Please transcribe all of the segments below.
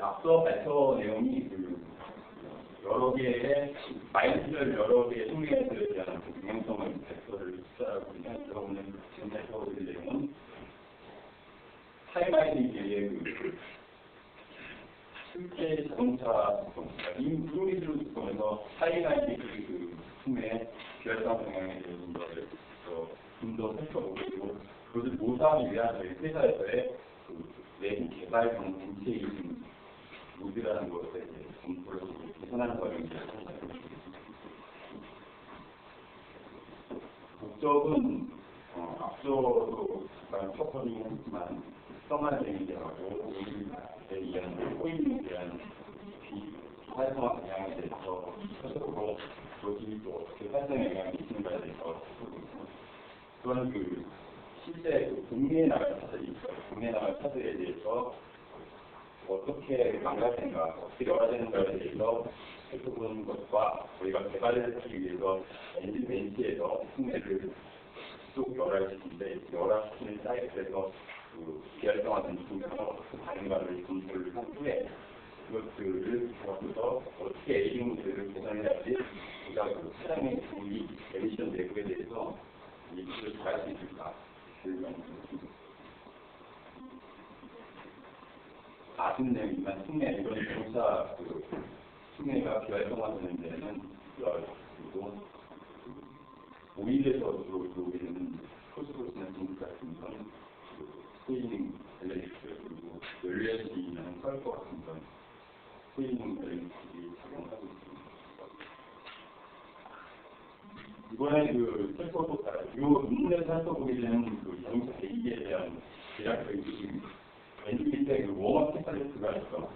앞서 발표 내용이 여러 개의 마이너스별 여러 개의 통계들에 대한 경향성을 발표를 수사하고 있는 여러분은 지금 발표드릴 내용은 타임라인의 실제 자동차 인프루미드로 보면서 타임라인의 품의 결정 영향에 대한 것을 좀 더 살펴보고 그것을 모사하기 위한 저희 회사에서의 내 개발형 인체이징 모드라는 것에 공부를 개선하는 과정입니다. 목적은 앞서도 잠깐 첫 번째는 했지만 서마리하고 오일에 의한 코인에 대한 비활성화 방향에 대해서 서술하고 여기 또 어떻게 활성화 영향이 있는가에 대해서 또한 실제 국내에 나갈 차들이 있어요. 국내에 나갈 차들에 대해서 어떻게 망가지는가, 어떻게 열화되는가에 대해서 살펴보는 것과 저희가 개발을 하기 위해서 엔진 벤치에서 풍매를 쭉 열화시키는데 열화시키는 사이트에서 비활성화된 중에서 다른가를 검토를 한 후에 그것들을 적어서 어떻게 에이징 모델을 개선해야지 우리가 차량의 우리 에미션 내부에 대해서 이익을 잘할 수 있을까. 낮은 내용이지만 승례 이런 조사 승례가 비활성화되는 데는 그리고 오일에서 들어오는 코스로스나 진급 같은 건 스테이닝 엘레리스 그리고 연료에서 이용하는 컬퍼 같은 건 스테이닝 엘레리스들이 작용하고 있습니다. 이번에 이 문제에서 살펴보게 되는 자동차 대기에 대한 대략적인 엔진 밑에 웜업 캐탈리스트가 있어.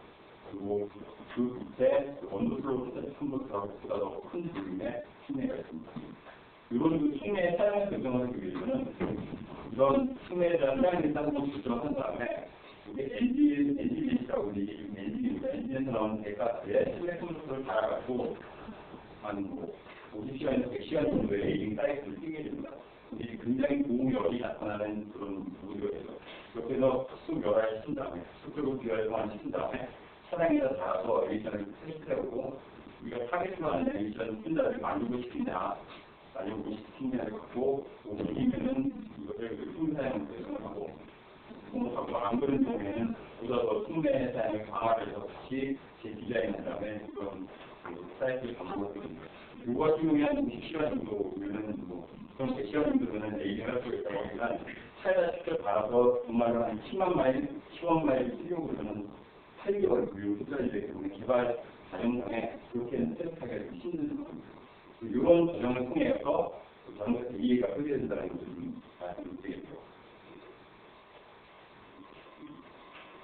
그리고 그 밑에 언더플로우 캐탈리스트보다 더 큰 볼륨의 충매가 있습니다. 이런 충매의 사용을 결정하기 위해서는 이런 충매에 대한 사용에 대한 것을 결정한 다음에 이게 엔진이라고 우리 엔진에서 나오는 대가스의 충매 컴퓨터를 달아가지고 한 50시간에서 100시간 정도의 에이징 사이클을 뛰게 됩니다. 이게 굉장히 고열이 나타나는 그런 모드에서 이렇게 해서 쑥 열화를 시킨 다음에 쑥으로 비활성화를 시킨 다음에 차량에다 달아서 에미션을 테스트해보고 우리가 타겟으로 하는 에미션 핀다를 만들고 싶으냐 만들고 싶으냐를 갖고 오히려는 이것을 풍사용을 대응하고 안 그런 경우에는 보다 더 풍내 사용을 강화해서 다시 재디자인한 다음에 그런 사이트를 반복하게 됩니다. 이거 같은 경우에 한 50시간 정도면 그럼 100시간 정도면 에이징을 할 수 있다고 하지만 차에다 직접 달아서 정말로 한 10만 마일 필요로는 8개월 무료 투자이 되기 때문에 개발 과정상에 그렇게는 테스트하기가 힘든 겁니다. 이런 과정을 통해서 자동차 이해가 크게 된다는 것을 말씀드리겠죠.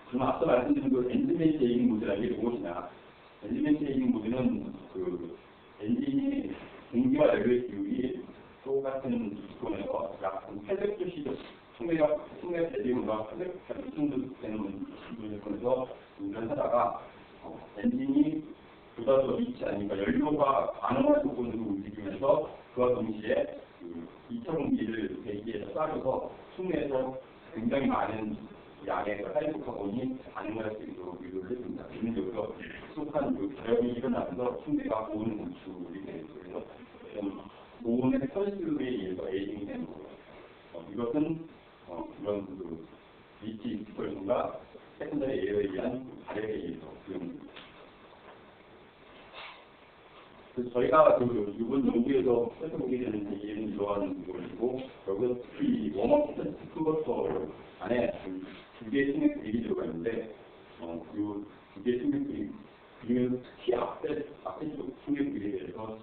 그럼 앞서 말씀드린 엔진벤치 에이징 모드라는 게 무엇이냐? 엔진벤치 에이징 모드는 엔진이 공기와 연료의 기울이 똑같은 조건에서 약 800도씨 풍매 대비문과 800도씨 정도 되는 조건에서 운전하다가 엔진이 보다 더 위치 아니니까 연료가 반응할 조건으로 움직이면서 그와 동시에 2차 공기를 대기에서 쏴줘서 풍매에서 굉장히 많은 양의 하이드로카본이 반응을 할 수 있도록 유도를 해줍니다. 이는 여기서 속한 결합이 일어나면서 풍매가 고온 공출이 되는 거예요. 고온의 설수에 의해서 에이징이 되는 거예요. 이것은 이런 리치 디펄션과 세컨더리 에어에 의한 발열에 의해서 저희가 이번 연구에서 살펴보게 되는 얘기는 이러한 것이고 여기서 이 웜업 컨버터 안에 두 개의 스낵들이 들어가 있는데 이 두 개의 스낵들이 특히 앞에 쪽 스낵들에 대해서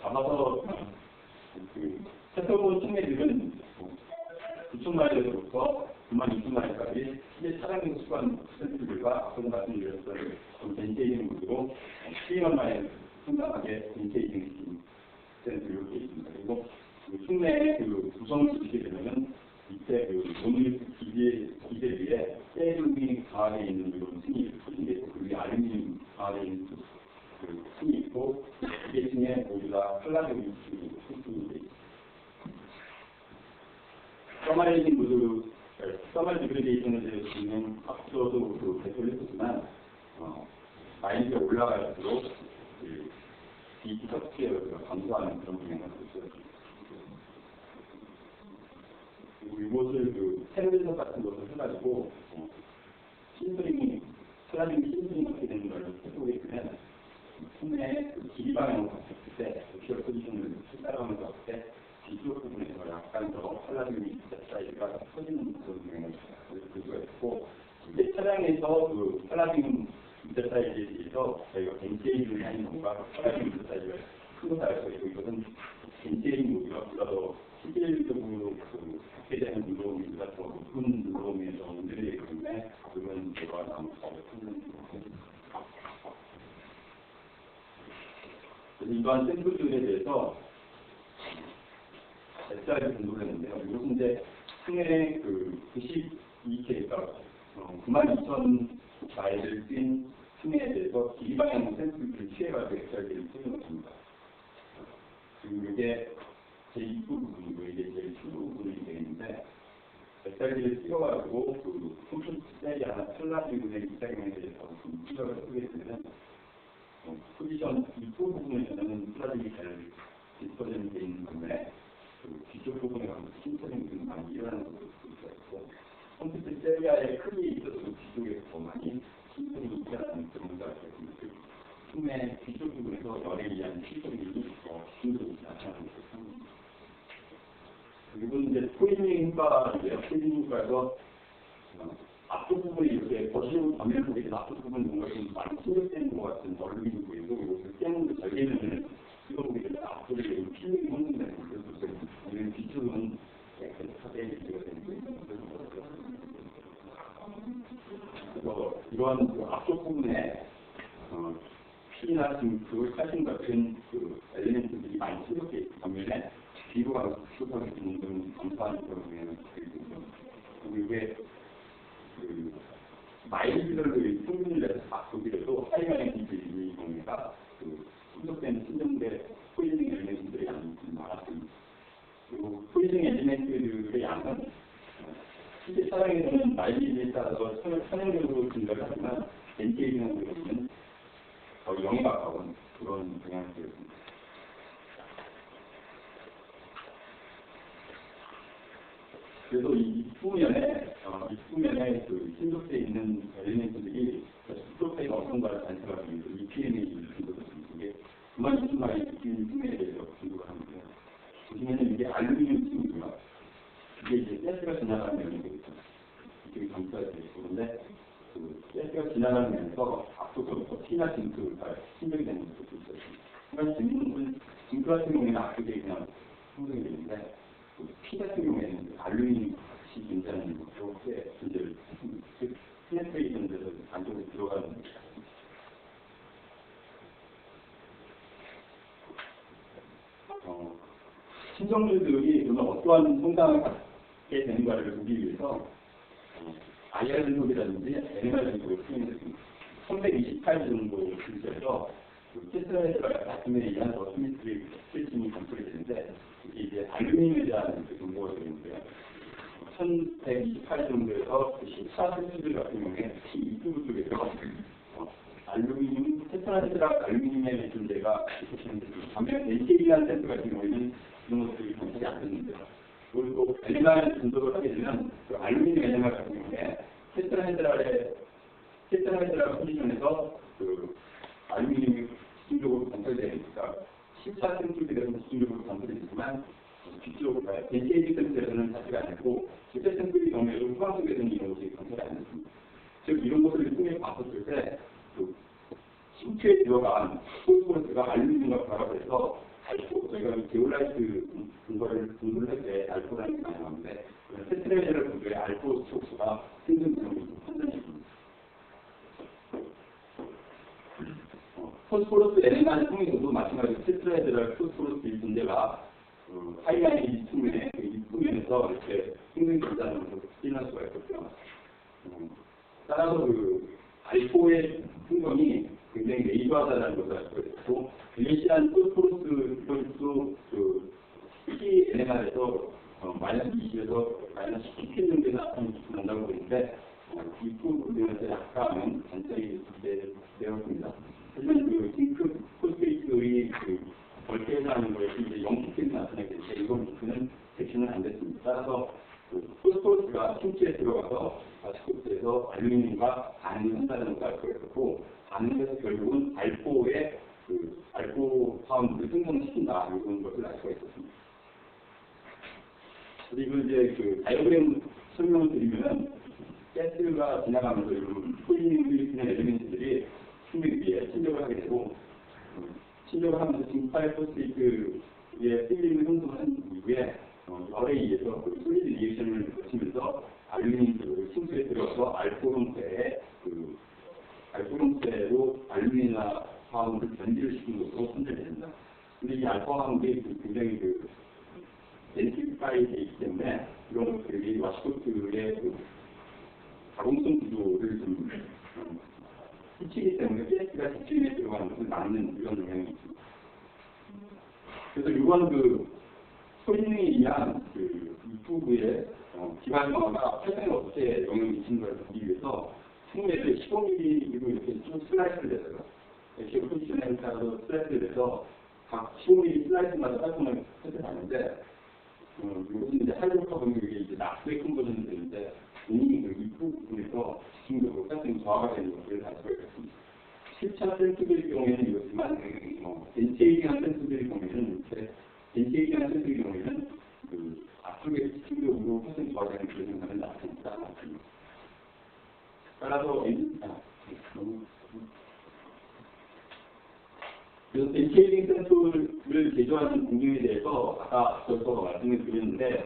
잡아서 살펴본 스낵들은 9,000마일에서부터 92,000마일까지 실제 차량 수관 센트들과 앞서 말씀드렸던 벤체이징 모드로 12만 마일 상당하게 벤체이징 센트 이렇게 있습니다. 그리고 숙내의 구성을 보시게 되면은 밑에 논 기계 위에 세륨이 강하게 있는 층이 있고 그 위에 알루미늄 강하게 있는 층이 있고 기계 층에 모두 다 플라스틱 층이 있습니다. 서마레이징 모드 서멀 디그레데이션에 대해서는 앞서도 배포를 했었지만 마일리지가 올라갈수록 비스터스케어가 감소하는 그런 경향을 있어요. 그리고 이것을 테레비전 같은 것을 해가지고 신스링이 플라밍 신스링이 어떻게 되는 걸 해보게 되면 손의 길이 방향으로 봤을 때 퓨어 포지션을 따라가면서 봤을 때 뒤쪽 부분에서 약간 더 플라밍 사이즈가 커지는 그런 경향을 볼 수가 있고, 실제 차량에서 그 플라밍 미터 사이즈에 대해서 저희가 벤제이를 하는 것과 플라밍 미터 사이즈가 큰 것을 알 수가 있고, 이것은 벤제이 모드가 실질적으로 확대되는 누러움보다 더 높은 누러움에서 문제되기 때문에 그건 제가 나오면서 이러한 샘플들에 대해서 SR을 공부를 했는데요. 이것은 이제 승의 그 92K가 92,000 마일을 뛴 승에 대해서 길이 방향 샘플을 취해가지고 SR을 쓰는 것입니다. 그리고 이게 제2부 부분이고 이게 제일 큰 부분이 되겠는데, SR을 찍어가지고 그 컴퓨터 세리아나 플라밍의 입장에 대해서 분석을 하게 되면 포지션 이쪽 부분에서는 플라밍이 잘 디스퍼전이 되어 있는 반면에 뒤쪽 부분에 가면 신선이 많이 일어나는 것을 볼 수가 있고, 컴퓨터 세리아의 크기에 있어서 뒤쪽에서 더 많이 신선이 일어나는 그런 것을 알고, 숨의 뒤쪽 부분에서 열에 의한 신선이 더 중독이 나타나는 것을. 그리고 이제 포이징 효과인데요. 포이징 효과에서 앞쪽 부분이 이렇게 거실로 가면서 이렇게 앞쪽 부분이 뭔가 좀 많이 소개되는 것 같은 얼룩이 보이고, 이것을 깨는 절개는 찍어보게 되면 앞쪽에 좀 필름이 없는데, 그래서 이런 뒤쪽은 깨끗하게 이렇게 되는 거예요. 그래서 이러한 그 앞쪽 부분에 필이나 그 칼슘 같은 그 엘리멘트들이 많이 소개되어 있기 때문에 뒤로 가서 수석이 있는 좀 감소하는 그런 경향을 보이고, 그리고 이게 그 마일별로 평균을 내서 바꾸기라도 하이마인 기술이 경우가 그 분석된 신정대 포이징 엘리멘트들의 양이 많았습니다. 그리고 포이징 엘리멘트들의 양은 실제 차량에서는 마일리지에 따라서 천연적으로 증가를 하지만 엔테이지는 그것은 더 0에 가까운 그런 경향을 보였습니다. 그래서 이 입구면에 그 신속되어 있는 엘리멘트들이 프로페이가 어떤가를 단순하기 위해서 EPM의 진도를 이게 92,000마리 EPM에 대해서 진도를 합니다. 보시면은 이게 알루미늄 층이고요. 이게 이제 가스가 지나가는 면이 되겠죠. 이쪽이 감싸져 있고, 그런데 그 가스가 지나가는 면에서 앞쪽으로 T나 징크가 신경이 되는 것도 있어요. 그러니까 징크 같은 경우에는 앞쪽에 그냥 형성이 되는데, P 같은 경우에는 알루미늄 같이 존재하는 것으로 존재를 페네트레이션 데서 안쪽으로 들어가는 겁니다. 신성들이 어떠한 성장을 갖게 되는가를 보기 위해서 IR 등급이라든지 NMR 등급을 통해서 328 정도 실제로 테스라에서 같은 에 의한 스미스의 실증이 검토가 되는데, 이게 알루미늄에 대한 정보가 되는데요. 1128 정도에서 14세들 같은 경우에 T2 쪽에서 알루미늄, 테트라헤드락 알루미늄의 존재가 반면 NCA라는 센터 같은 경우에는 이런 것들이 검토가 안 됐는데요. 그리고 NMR 분석을 하게 되면 그 알루미늄 NMR 같은 경우에 테트라헤드락 컨디션에서 그 알루미늄이 집중적으로 검토되니까 14cm에 대해서는 집중적으로 검토되지만 뒤쪽으로 NCA 센터에서는 사실 안 했고, 실제 센터의 경우에도 후방 속에서는 이런 것이 검토가 안 됐습니다. 즉 이런 것을 통해 봤었을 때 그 신체에 들어간 포스포러스가 알루미늄과 결합해서 알코, 저희가 게올라이트 공부를 할 때 알코라는 게 많이 나오는데, 테트라헤드락 분들의 알코 스톡수가 생긴 경우도 판단했습니다. 포스포러스 NMR 통해서도 마찬가지로 테트라헤드락 포스포러스의 존재가 하이라인 층의 입구면에서 이렇게 생성이 된다는 것을 확인할 수가 있었고요. 따라서 그 알코올의 풍경이 굉장히 레이저하다는 것을 알 수가 있고, 글리시안 포스포러스 그 특히 NMR에서 마이너스 20에서 마이너스 10 정도 나타난다고 보는데 이 부분에서 약간은 단점이 되었습니다. 하지만 그 싱크 포스페이트의 그 벌떼라는 것이 이제 0%이 나타나게 되는데 이거는 대신은 안 됐습니다. 따라서 그 포스포스가 신체에 들어가서 스코트에서 알루미늄과 반응한다는 걸 알고 있었고 반응해서 결국은 알코올의 그 알코 화합물을 생성시킨다 이런 것을 알 수가 있었습니다. 그리고 이제 그 다이어그램 설명을 드리면 가스가 지나가면서 이런 소리를 일으키는 엘리멘트들이 충격 위에 침적을 하게 되고 침적을 하면서 징파의 포스페이트의 필름을 형성한 이후에 열에 의해서 그 솔리드 리액션을 거치면서 알루미늄 침수에 들어가서 알코올 형태로 알루미늄 화합물을 변질을 시킨 것으로 선별됩니다. 근데 이 알파 화합물이 굉장히 그 덴시파이 되어 있기 때문에 이런 것들이 와시코트의 그 가공성 구조를 좀 해치기 때문에 가스가 해치기에 들어가는 것을 막는 이런 영향이 있습니다. 그래서 이번 그 소리능에 의한 그 유튜브의 기반화가 활성에 어떻게 영향을 미치는 것을 보기 위해서 충분히 15mm로 이렇게 쭉 슬라이스를 해서요. 이렇게 포지션에 따라서 슬라이스를 해서 각 15mm 슬라이스마다 깔끔하게 설정하는데 이것은 이제 하이드로카본이 이제 낙수의 컨버전이 되는데 이미 그 입부분에서 즉흥적으로 가스는 저하가 되는 것을 알 수가 있습니다. 실차 센서들의 경우에는 이렇지만 덴체이징한 센서들의 경우에는 덴체이징한 센서의 경우에는 그 앞쪽에 즉흥적으로 가스는 저하가 되는 그런 현상을 나타낸다. 따라서 그래서 덴체이징 센서를 제조하는 공정에 대해서 아까 앞서서 말씀을 드렸는데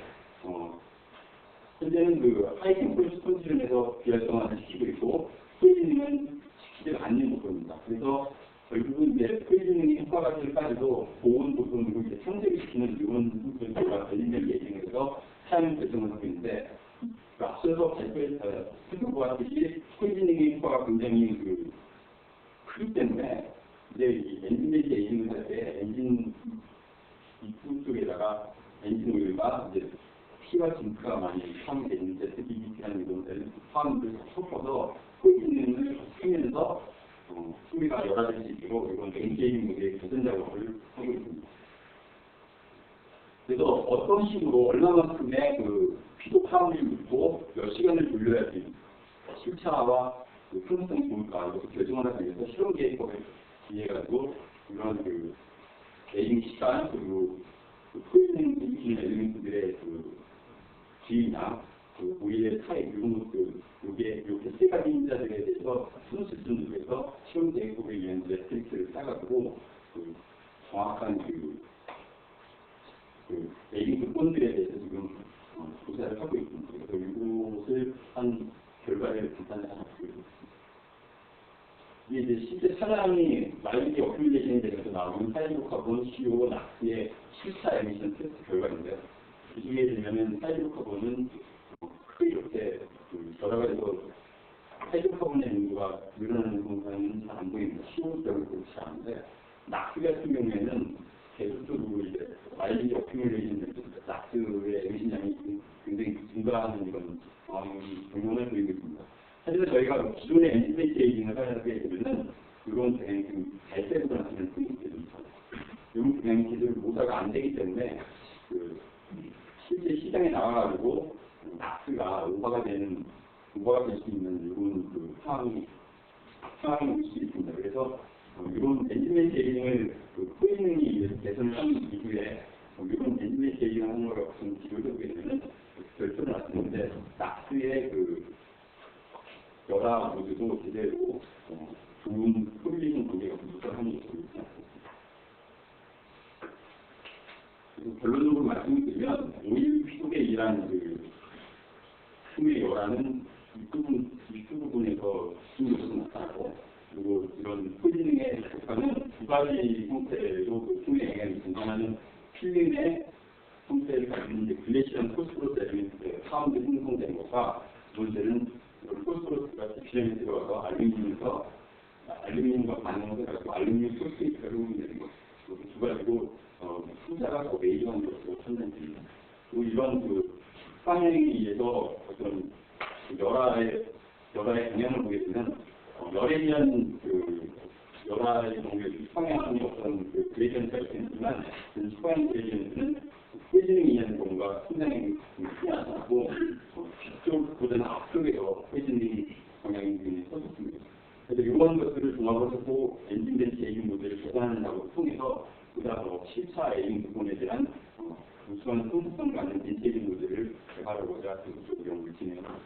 현재는 그 하이템플 스펀지를 해서 비활성화를 시키고 있고 프리즈닝은 시키지 않는 부분입니다. 그래서 결국은 이제 프리즈닝이 효과가 될까지도 보온 부분으로 이제 형성을 시키는 이런 부분과 관련된 예정에서 사용 결정을 하고 있는데 앞서서 발표해서 보았듯이 프리즈닝의 효과가 굉장히 크기 때문에 이제 이 엔진 베이지 에이징을 할 때 엔진 입구 쪽에다가 엔진 오일과 이제 피와 징크가 많이 포함이 되어 있는 ZBT라는 이런 포함을 섞어서 프리즈닝을 쓰면서 소리가 열화될 수 있도록 이런 엔진 모드의 개선 작업을 하고 있습니다. 그래서 어떤 식으로 얼마만큼의 그 피도 파운을 넣고 몇 시간을 돌려야지 실차와 그 편성성이 좋을까 이것을 결정하기 위해서 실험 계획법을 이해해가지고 이런 그 에이징 시간 그리고 그 프리즈닝 기능 엘리멘트들의 그 G나 그 오일의 타입 이런 것들 이렇게 세 가지 인자들에 대해서 순수 기준으로 실험 계획법에 의한 매트릭스를 짜가지고 그 정확한 그 에이징 조건들에 대해서 지금 조사를 하고 있습니다. 그래서 이것을 한 결과를 간단하게 하나 보여드리겠습니다. 이게 이제 실제 차량이 마일리지 어플리케이션에 대해서 나오는 하이드로카본, CO, 낙스의 실차 에미션 테스트 결과인데요. 이 중에 되면은 하이드로카본은 크게 이렇게 여러 가지로 하이드로카본의 농도가 늘어나는 현상은 잘 안 보입니다. CO적으로 그렇지 않은데 낙스 같은 경우에는 계속적으로 이제 마일리지 어플리케이션 낙스의 에미션량이 굉장히 증가하는 이런 경향을 보이고 있습니다. 하지만 저희가 기존의 엔진 베이지 에이징을 하게 되면은 이런 갈색으로 나타나는 프린트가 됩니다. 이런 기술을 모사가 안 되기 때문에 실제 시장에 나와가지고 낙스가 오버가 될 수 있는 이런 상황이 올 수 있습니다. 그래서 이런 엔진 베이지 에이징을 프리능이 개선을 한 이후에 이런 엔진 베이지 에이징을 하는 걸 어떤 기술을 하게 되면 결정을 났는데 낙스의 열화 모드도 제대로 좋은 프리링 관계가 부족한 것으로 있지 않습니다. 결론적으로 말씀드리면 오일 피속에 의한 힘의 열화는 윗부분에서 중요해서 나타나고 그리고 이런 프리링의 효과는 두 가지 형태로 힘의 영향이 등장하는 필름의 형태를 가진 글래시안 포스포러스 엘리멘트의 파운드 생성된 것과 두 번째는 포스포러스가 디퓨전에 들어가서 알루미늄과 반응을 해가지고 알루미늄 포스페이트가 생성되는 것. 두 가지로 후자가 더 메이저한 것으로 판단됩니다. 또 이런 그 방향에 의해서 어떤 열화의 영향을 보게 되면 열에 대한 그 열화의 경우에 성향이 어떤 그 그레이디언트가 있지만 그 소양 그레이디언트는 회진에 의한 경우가 상당히 희한하고 뒤쪽보다는 앞쪽에서 회진이 경향이 굉장히 커졌습니다. 그래서 이런 것들을 종합을 하고 엔진된 제인 모델을 계산하는 작업을 통해서 보다 더 7차 에임 부분에 대한 우수한 통수성 가는 엔진 모델을 개발하고자 계속적으로 연구를 진행합니다.